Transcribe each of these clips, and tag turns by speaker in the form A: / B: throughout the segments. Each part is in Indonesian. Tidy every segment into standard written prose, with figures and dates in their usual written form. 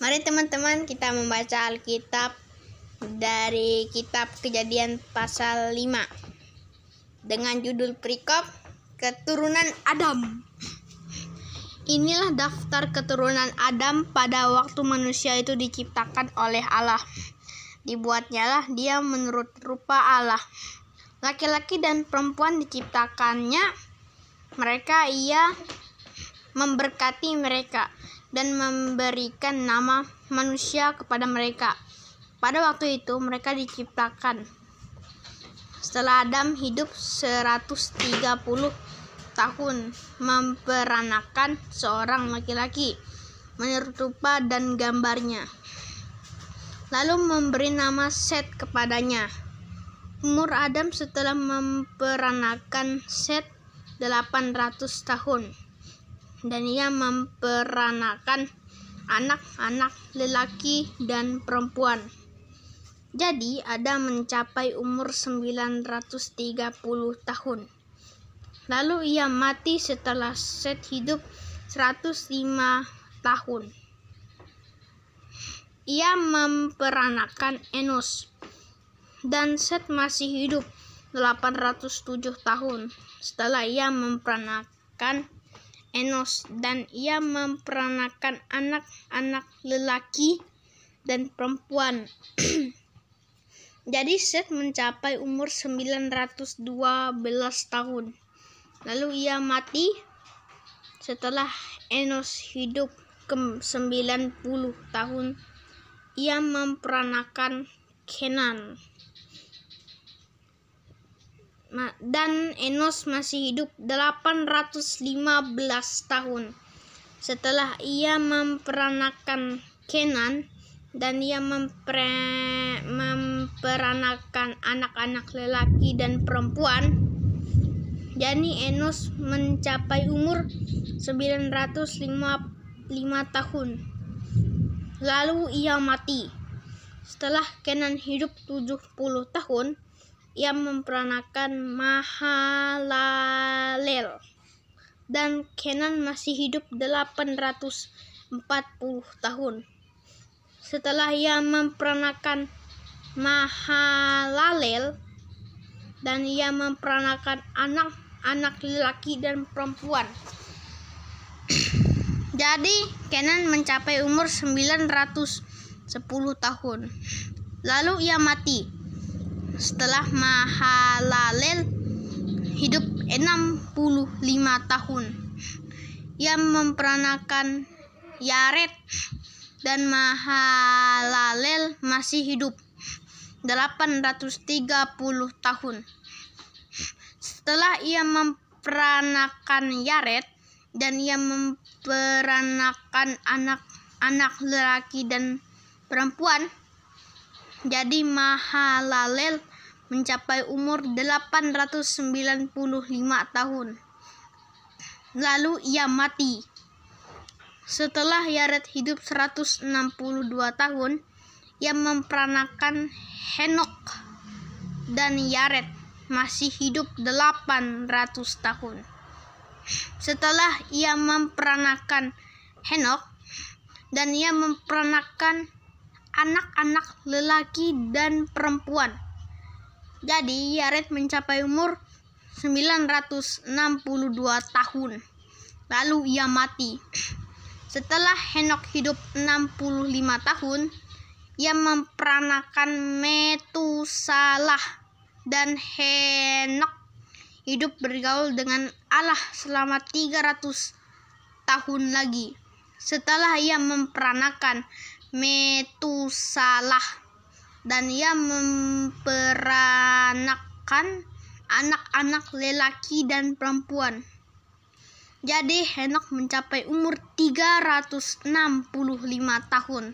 A: Mari teman-teman kita membaca Alkitab dari kitab Kejadian pasal 5 dengan judul perikop Keturunan Adam. Inilah daftar keturunan Adam pada waktu manusia itu diciptakan oleh Allah. Dibuatnyalah dia menurut rupa Allah. Laki-laki dan perempuan diciptakannya mereka, ia memberkati mereka dan memberikan nama manusia kepada mereka. Pada waktu itu mereka diciptakan setelah Adam hidup 130 tahun, memperanakan seorang laki-laki menurut rupa dan gambarnya, lalu memberi nama Set kepadanya. Umur Adam setelah memperanakan Set 800 tahun, dan ia memperanakan anak-anak lelaki dan perempuan. Jadi Adam mencapai umur 930 tahun. Lalu ia mati setelah Set hidup 105 tahun. Ia memperanakan Enos, dan Set masih hidup 807 tahun setelah ia memperanakan Enos, dan ia memperanakan anak-anak lelaki dan perempuan. Jadi Set mencapai umur 912 tahun. Lalu ia mati setelah Enos hidup ke 90 tahun. Ia memperanakan Kenan, dan Enos masih hidup 815 tahun setelah ia memperanakan Kenan, dan ia memperanakan anak-anak lelaki dan perempuan. Jadi Enos mencapai umur 905 tahun. Lalu ia mati setelah Kenan hidup 70 tahun. Ia memperanakan Mahalalel, dan Kenan masih hidup 840 tahun. Setelah ia memperanakan Mahalalel, dan ia memperanakan anak-anak lelaki dan perempuan. Jadi Kenan mencapai umur 910 tahun. Lalu ia mati setelah Mahalalel hidup 65 tahun. Ia memperanakan Yared, dan Mahalalel masih hidup 830 tahun. Setelah ia memperanakan Yared, dan ia memperanakan anak-anak lelaki dan perempuan, jadi Mahalalel mencapai umur 895 tahun. Lalu ia mati setelah Yared hidup 162 tahun. Ia memperanakan Henok, dan Yared masih hidup 800 tahun. Setelah ia memperanakan Henok, dan ia memperanakan anak-anak lelaki dan perempuan, jadi Yared mencapai umur 962 tahun. Lalu ia mati setelah Henok hidup 65 tahun. Ia memperanakan Metusalah, dan Henok hidup bergaul dengan Allah selama 300 tahun lagi. Setelah ia memperanakan Metusalah, dan ia memperanakan anak-anak lelaki dan perempuan, jadi Henok mencapai umur 365 tahun,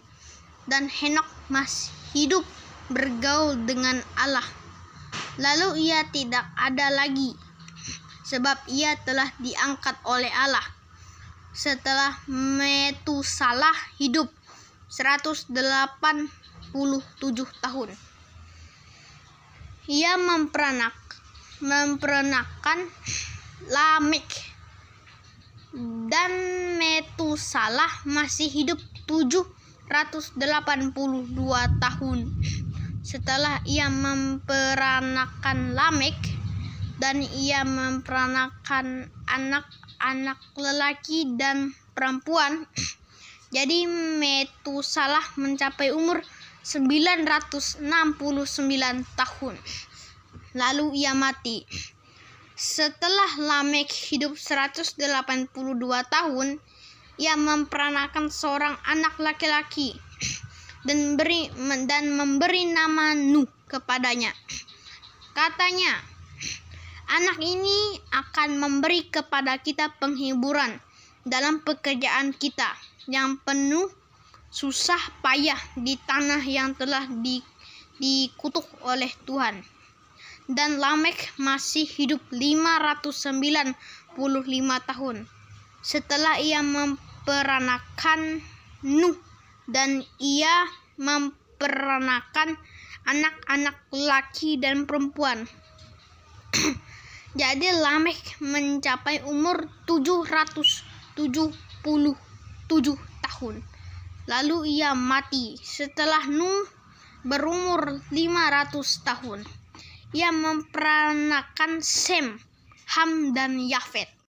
A: dan Henok masih hidup bergaul dengan Allah. Lalu ia tidak ada lagi, sebab ia telah diangkat oleh Allah setelah Metusalah hidup 187 tahun. Ia memperanakan Lamek, dan Metusalah masih hidup tahun. Setelah ia memperanakan Lamek, dan ia memperanakan anak-anak lelaki dan perempuan, jadi Metusalah mencapai umur 969 tahun. Lalu ia mati. Setelah Lamek hidup 182 tahun, ia memperanakan seorang anak laki-laki dan memberi nama Nuh kepadanya. Katanya, anak ini akan memberi kepada kita penghiburan dalam pekerjaan kita yang penuh susah payah di tanah yang telah dikutuk oleh Tuhan. Dan Lamek masih hidup 595 tahun setelah ia memperanakan Nuh, dan ia memperanakan anak-anak laki dan perempuan. Jadi Lamek mencapai umur 777 tahun. Lalu ia mati. Setelah Nuh berumur 500 tahun, ia memperanakan Sem, Ham, dan Yafet.